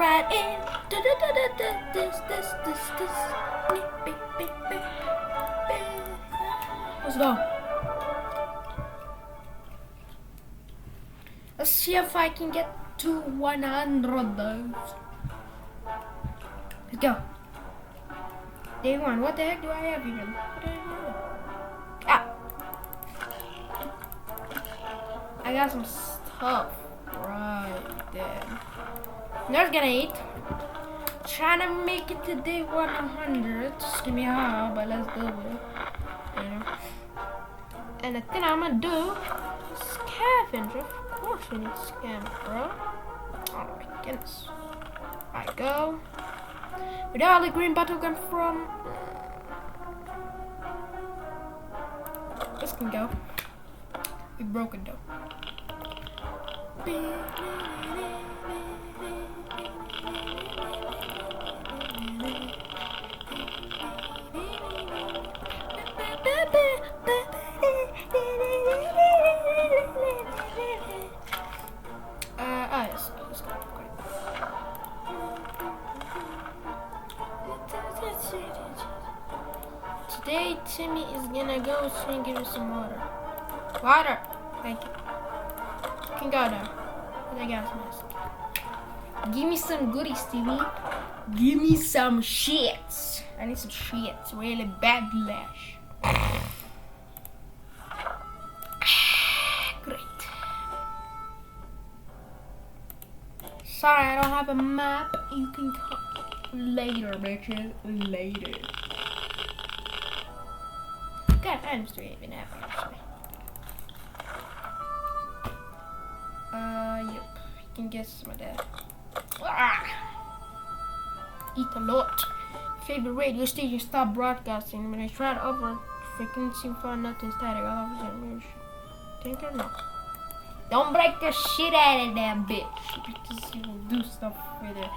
right in. Let's go. Let's see if I can get to 100 of those. Let's go. Day one. What the heck do I have even? Ah. I got some stuff right there. Not gonna eat. Trying to make it to day 100. Just give me a how, but let's do it. You know. And the thing I'm gonna do is scavenge. Of course we need to scavenge, bro. Oh my goodness. I go. Where all the green bottle come from? This can go. We broken though. Yes, let's go. Great. Today, Timmy is gonna go and give you some water. Water! Thank you. You can go now. With a gas mask. Give me some goodies, Timmy. Give me some shits. I need some shits. Really bad lash. Great. Sorry, I don't have a map. You can come later, bitches. Later. God, I'm still even happy actually. Yep. You can get some of that. Ah! Eat a lot. Favorite radio station stopped broadcasting when I tried over frequency for nothing static. All of a sudden, think or no? Don't break the shit out of that bitch because you will do stuff with it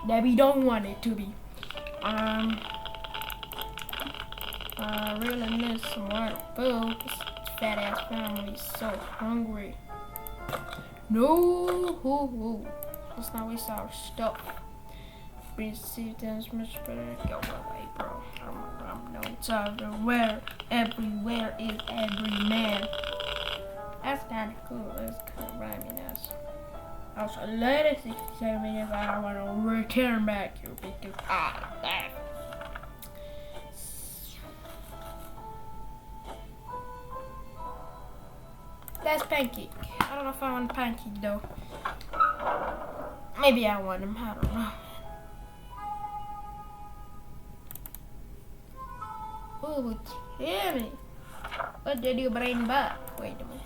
that we don't want it to be. Really miss some water food. This fat ass family is so hungry. No, let's not waste our stuff. Receive this much better. Go away, bro. I'm no time everywhere. Everywhere is every man. That's kind of cool. That's kind of rhyming us. Also, later 67 minutes, I want to return back here because I left. That's Pancake. I don't know if I want Pancake though. Maybe I want him. I don't know. Oh, Timmy. What did you bring back? Wait a minute.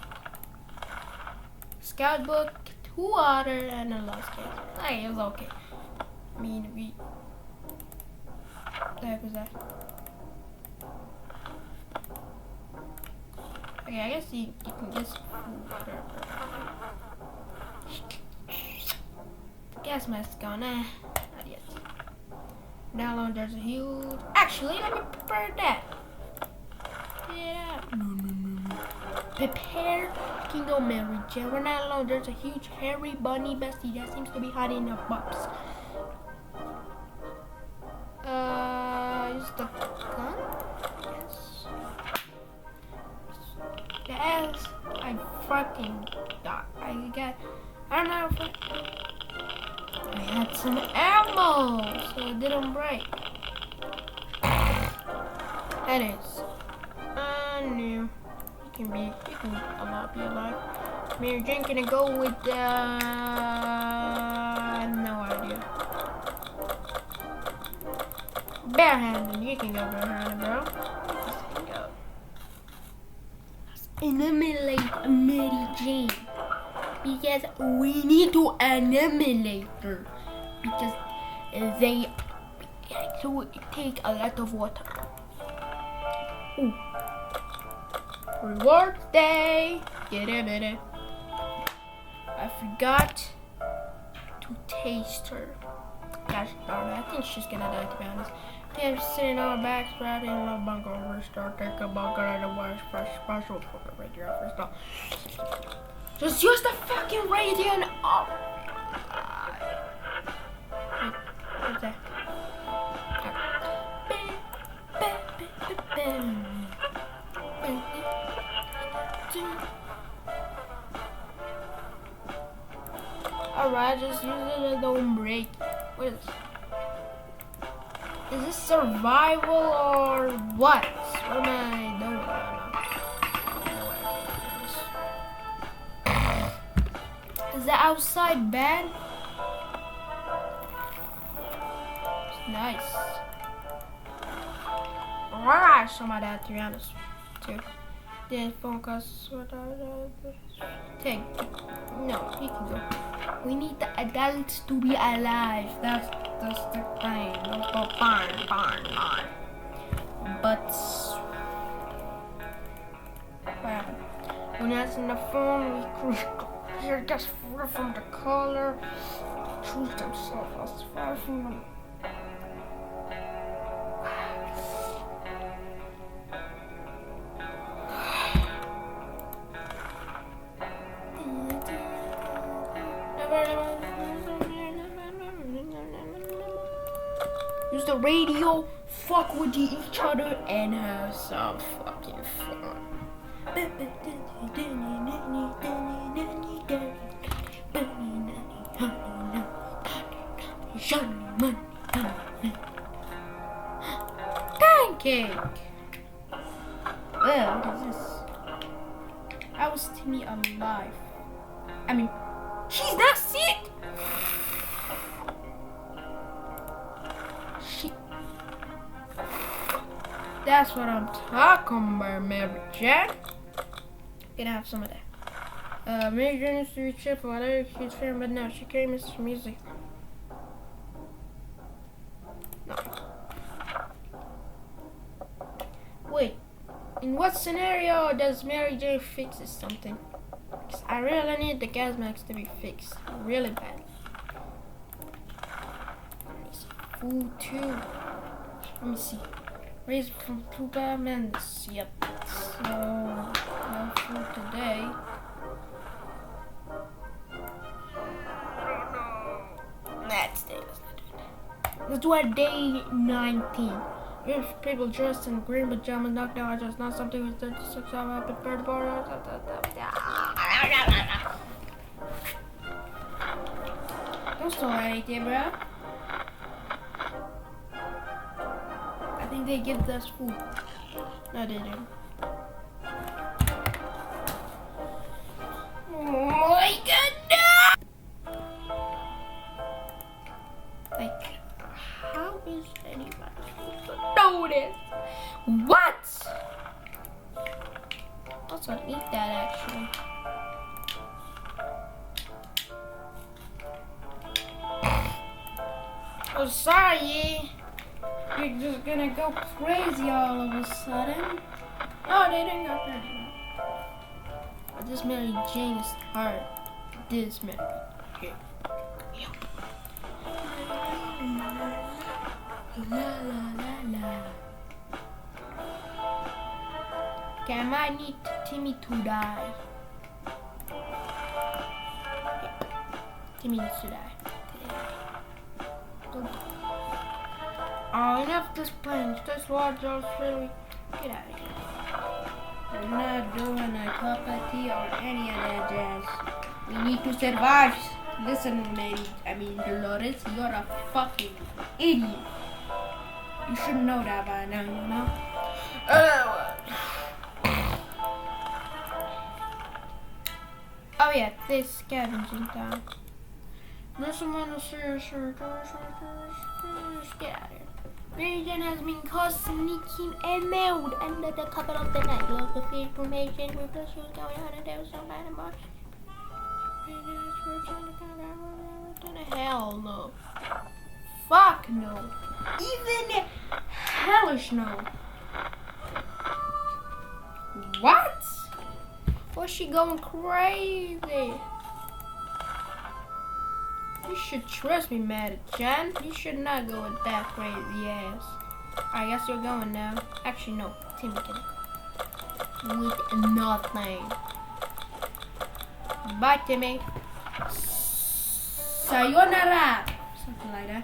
Scout book, 2 water, and a lost case. Hey, it was okay. I mean, we. What the heck was that? Okay, I guess you can get some food. Gas mask gone, Not yet. Now there's a huge. Actually, let me prepare that. Yeah. No. Prepare Kingdom Mary Jane. We're not alone. There's a huge hairy bunny bestie that seems to be hiding in a box. Use the gun? Yes. I fucking died. I don't know if I had some ammo, so it didn't break. That is new. You can be alive. Mary Jane gonna go with no idea. Barehanded, you can go barehanded, bro. Let's go. Let's eliminate Mary Jane. Because we need to eliminate her. Because they actually take a lot of water. Ooh. Reward day. Get it. I forgot to taste her. Gosh darn it. I think she's gonna die, to be honest. They're sitting on our backs, riding in a bunker. Restart, take a bunker, and a wash fresh special for the radio first off. Just use the fucking radio and What's that? Alright, just use it and don't break. What is this? Is this survival or what? What am I doing right now? Is the outside bad? It's nice. Alright, some of that, to be honest. Too. Then focus. Take. No, he can go. We need the adults to be alive. That's the thing. Don't go barn. But what happened? When that's in the phone, we here just far from the color. Choose themselves as far from them. Use the radio, fuck with each other, and have some fucking fun. Pancake! Well, what is this? How is Timmy alive? I mean, she's not sick! That's what I'm talking about, Mary Jack. Gonna have some of that. Mary Jane used to be cheerful. I know she's fan, but no, she can't miss music. No. Wait, in what scenario does Mary Jane fixes something? Because I really need the gas mask to be fixed, really bad. Food too. Let me see. Raised from 2 Batmans. Yep. So no food today. Let's do that. Let's do a day 19. If people dressed in green pajamas knocked out, just not something with 36 hours prepared to borrow. Don't start anything, bro. I think they give us food. No, they didn't. Oh my god, no! Like, how is anybody supposed to know this? What? Let's not eat that actually. Oh, sorry. You're just gonna go crazy all of a sudden. Oh, they didn't go crazy. But this Mary Jane is hard. This Mary Jane. Yep. La la la la. Okay, I might need Timmy to die. Yep. Timmy needs to die. Don't. Oh, enough of this plane. This water just really. Get out of here. We're not doing a cup of tea or any of that jazz. We need to survive. Listen, Dolores, you're a fucking idiot. You should know that by now, you know? Oh yeah, this scavenging time. There's someone to see us. Get out of here. Mary Jane has been caught sneaking and mailed under the cover of the night. Local information with the shoes going on and there was somebody much. Hell no. Fuck no. Even hellish no. What? Was she going crazy? You should trust me, Mary Jane. You should not go with that crazy ass. I guess you're going now. Actually, no. Timmy can go. With nothing. Bye, Timmy. Sayonara. Something like that.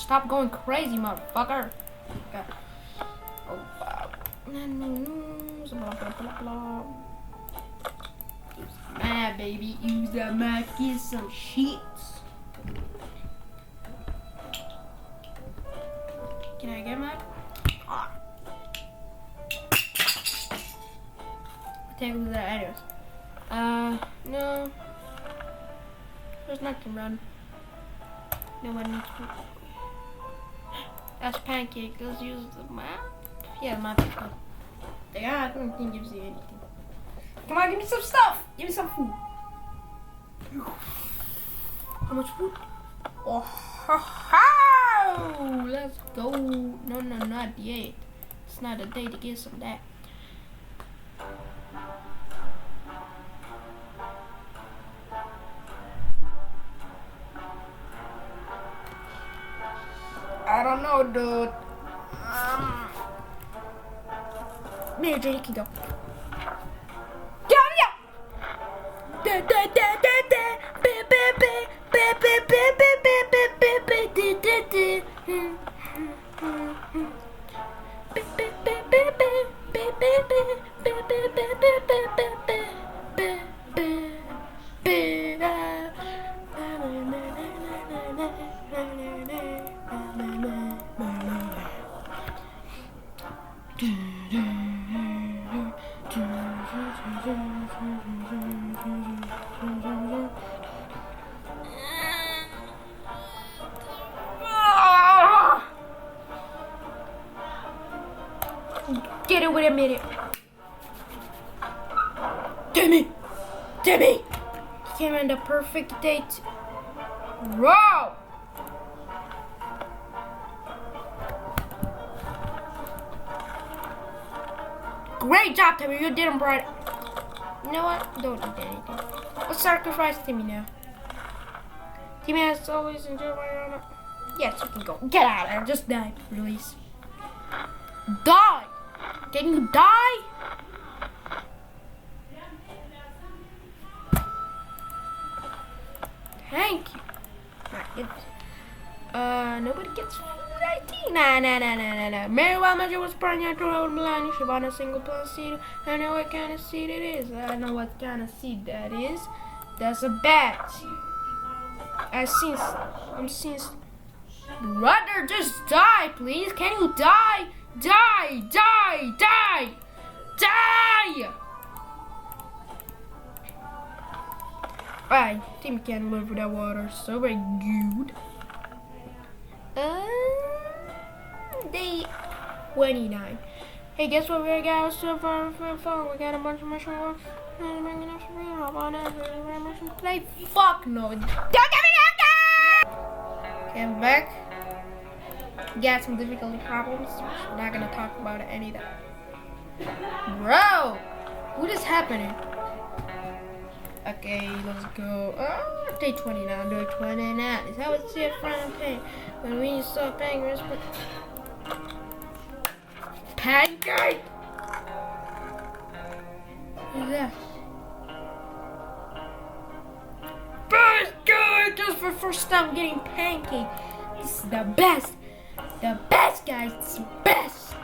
stop going crazy, motherfucker. Okay. Oh, wow. Blah, blah, blah, blah. Use the map, baby. Use the map. Get some sheets. Can I get map? Ah. Take a look at anyways. No. There's nothing run. No one needs to. That's Pancake. Let's use the map. Yeah, the map is good. Yeah, I don't think it gives you anything. Come on, give me some stuff. Give me some food. How much food? Oh, ha, ha. Let's go. No, not yet. It's not a day to get some of that. I don't know, dude. Mary Jane, you can go. Get it with a minute. Timmy! He came on the perfect date. Bro! Great job, Timmy. You did him right. You know what? Don't do anything. Let's sacrifice Timmy now. Timmy has always enjoyed my honor. Yes, you can go. Get out of there. Just die, please. Die! Can you die? Thank you. Nobody gets food ID. Nah. Mary Manager was pregnant to hold Milan. You should buy a single plus seed. I know what kind of seed it is. I know what kind of seed that is. That's a bat. I'm seeing. Brother, just die, please. Can you die? Die! Alright, Timmy can't live without water, so very good. Day 29. Hey, guess what we got so far? We got a bunch of mission work. Today. Fuck no. Don't get me out. Okay, I'm back. Got some difficulty problems. I'm not gonna talk about any of that. Bro, what is happening? Okay, let's go. Day 29, day 29. Is that what's different? Pay when we stop paying respect. Pancake. Who's that? Pancake! Just for first time getting Pancake. This is the best. The best, guys. It's the best.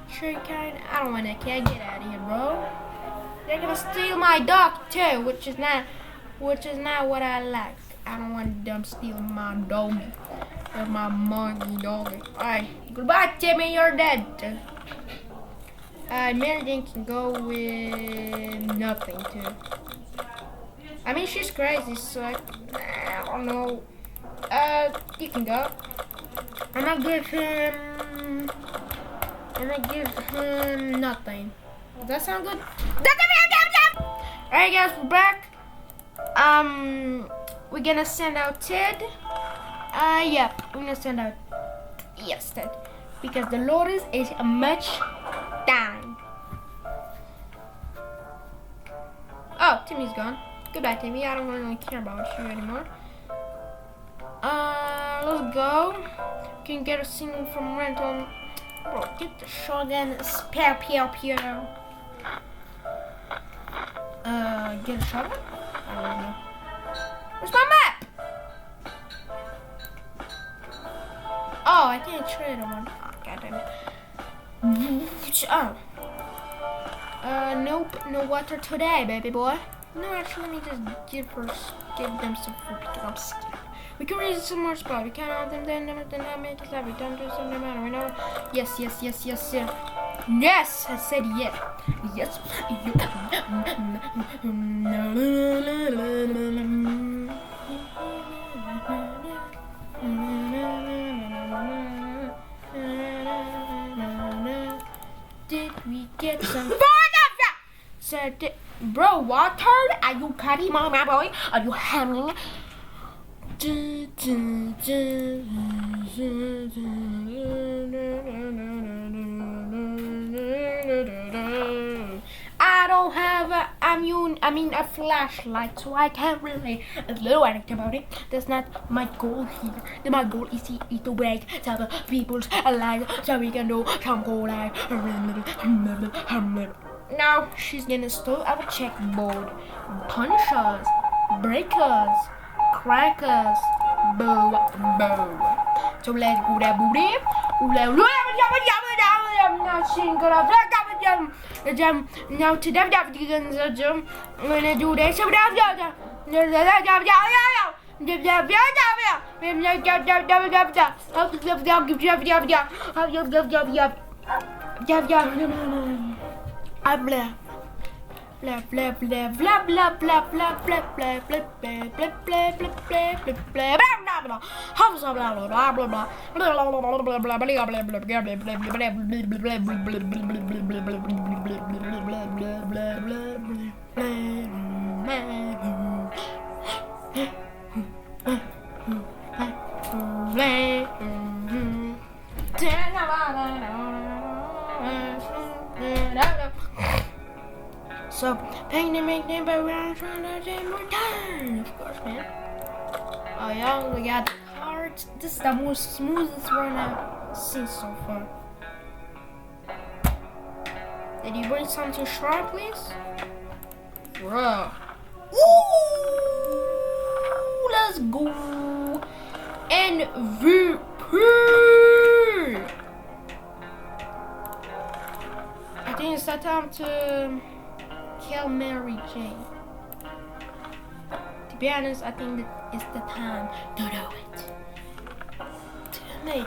Sure, kind. I don't want that cat. Get out of here, bro. They're gonna steal my dog too, which is not what I like. I don't want them stealing my doggy. Or my monkey doggy. Alright, goodbye, Timmy. You're dead. Mary Jane can go with nothing too. I mean, she's crazy, so I don't know. You can go. I'm gonna give him nothing. Does that sound good? Alright, guys, we're back. We're gonna send out Ted. Yep, we're gonna send out Ted because the Lotus is much time. Oh, Timmy's gone. Goodbye, Timmy. I don't really care about you anymore. Let's go. You can get a single from rental. Bro, get the shotgun. Spare pew. get a shovel? I don't know. Where's my map? Oh, I can't trade on one. Oh, God damn it. Oh. Nope, no water today, baby boy. No, actually, let me just give them some food because I'm scared. We can raise some more spots. We can't have them then make it happen. We don't do something matter. We know. Yes. Yes, I said yes. Yes. Did we get some? Said, bro, water? Are you cutting my boy? Are you hammering? I don't have a flashlight, so I can't really do anything about it. That's not my goal here. My goal is to eat away some people's lives so we can do some cool life. Now she's gonna steal our checkboard, punish us, break us, crack us, boo. So let's go that booty. Now today I'm gonna do this. Blah blah blah blah blah blah blah blah blah blah blah blah So, paint and make them, but we're trying to get more time, of course, man. Oh, y'all, we got the cards. This is the most smoothest one I've seen so far. Did you bring something sharp, please? Bro. Ooh, let's go. MVP. I think it's that time to kill Mary Jane. To be honest, I think that it's the time to do it. Maybe I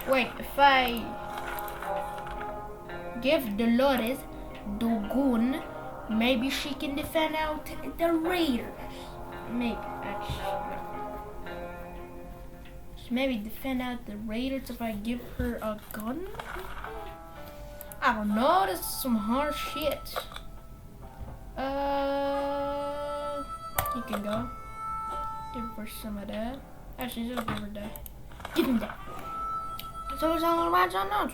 should. Wait, if I give Dolores the gun, maybe she can defend out the Raiders. Maybe, actually. Maybe defend out the Raiders if I give her a gun? I don't know, this is some hard shit. You can go. Give her some of that. Actually, just give her that. Give him that. So it's all right now.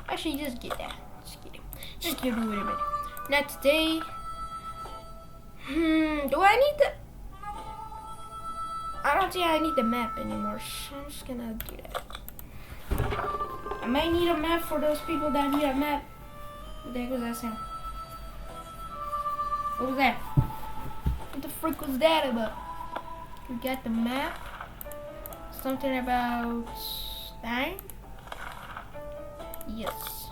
Actually, just get that. Just get it. Just give it a minute. Not today. Do I need the... I don't think I need the map anymore, so I'm just gonna do that. I might need a map for those people that need a map. What the heck was that sound? What was that? What the frick was that about? We got the map. Something about time? Yes.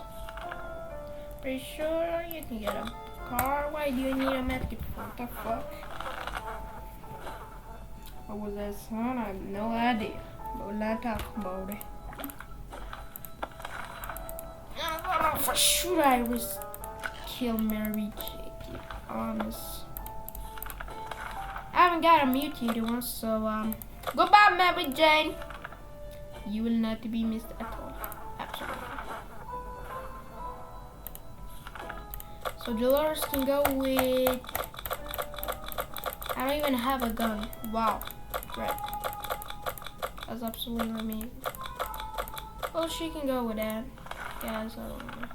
Pretty sure you can get a car. Why do you need a map? What the fuck? What was that song? I have no idea. But we're not talking about it. I don't know for sure I was kill Mary Jane, to be honest. I haven't got a mutated one, so goodbye Mary Jane. You will not be missed at all. Absolutely. So Dolores can go with... I don't even have a gun. Wow. Right. That's absolutely amazing. Well, she can go with that. Guys, I don't know.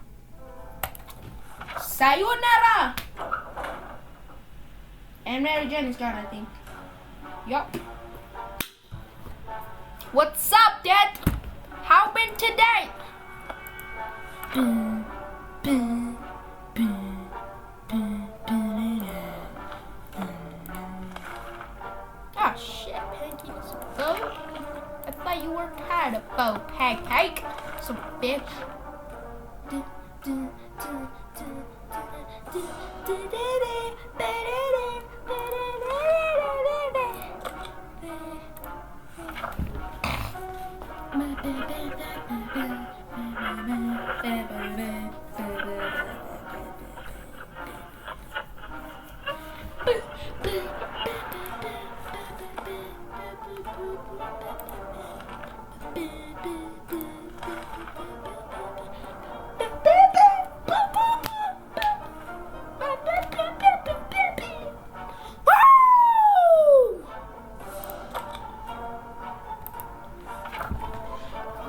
Sayonara! And Mary Jane is gone, I think. Yup. What's up, Dad? How been Ah, shit, Pancake, it's a boat. I thought you worked hard at a boat, Pancake. So, bitch.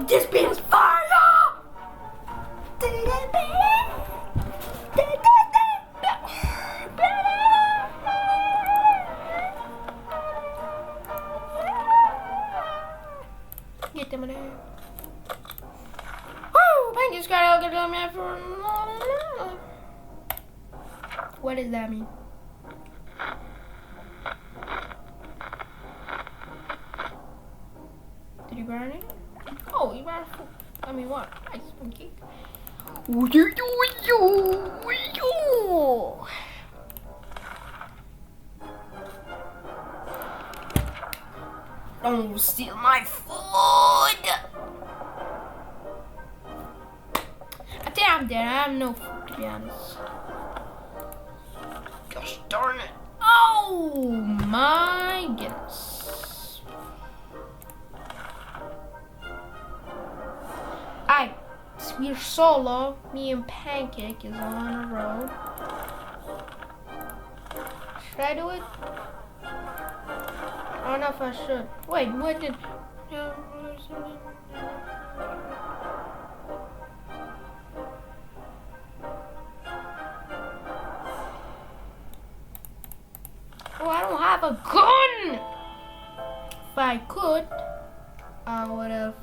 This beat is fire! Get them in there. Woo! Pancake's got a good man for. What does that mean? Did you burn it? Oh, you brought food. I mean, what? Ice Pancake. Don't steal my food! I think I'm dead. I have no food, to be honest. Gosh darn it. Oh my goodness. We're solo. Me and Pancake is on a road. Should I do it? I don't know if I should. Wait, what did... Oh, I don't have a gun! If I could, I would have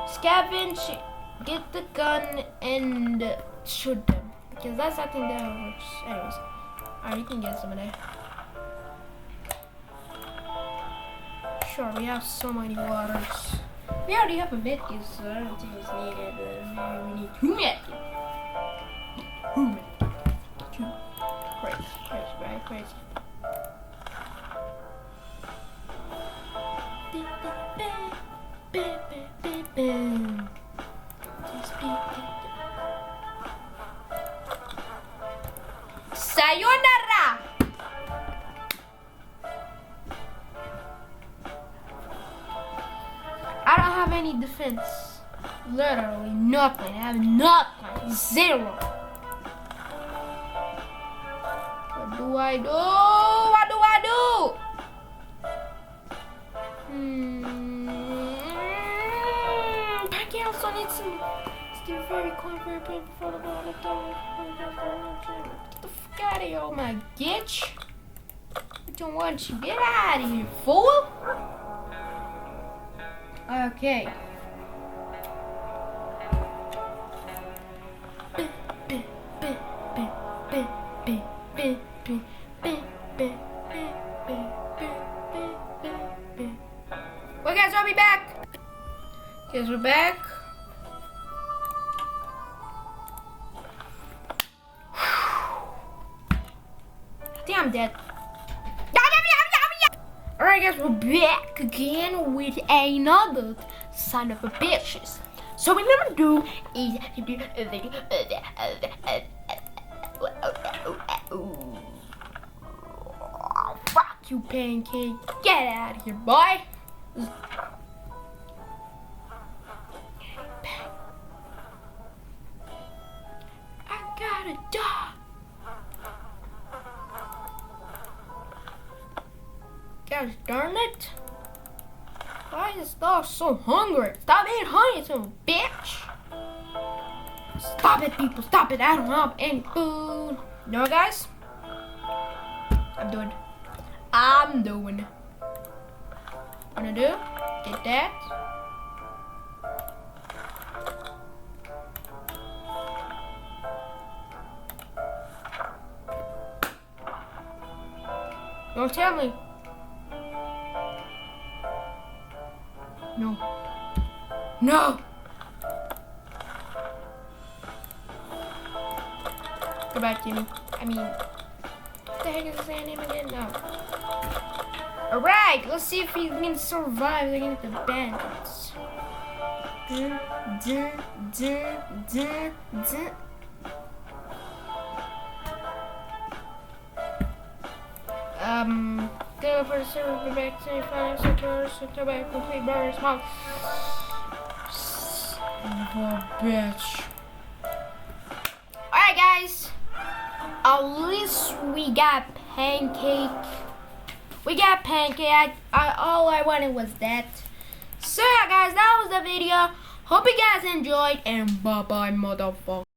scavenged, get the gun, and shoot them. Because that's, I think, that works. Anyways. Alright, you can get some of that. Sure, we have so many waters. We already have a medkit, so I don't think it's needed. We need 2 medkits. 2 medkits. 2. Crazy, right? Crazy. Sayonara! I don't have any defense. Literally nothing. I have nothing. 0. What do I do? What do I do? Pancake also needs some. Still very cold, very painful for the ball. Get the fuck out of here, oh my bitch. I don't want you. Get out of here, fool. Okay. Well, guys, I'll be back. Guys, we're back. I think I'm dead. Alright, guys, we're back again with another son of a bitches. So what we're gonna do is fuck you, Pancake. Get out of here, boy. I gotta die. Gosh darn it. Why is this dog so hungry? Stop being hungry, son of a bitch. Stop it, people. Stop it. I don't have any food. You know what, guys? I'm doing. What I'm gonna do? Get that. Don't tell me. No. No! Go back, Jimmy. I mean, what the heck is his name again? No. Alright, let's see if he can survive against the bandits. Go for the server, go back to final sector, go back, complete burner, small. Bitch. Alright, guys. At least we got Pancake. We got Pancake. All I wanted was that. So, yeah, guys, that was the video. Hope you guys enjoyed, and bye-bye, motherfucker.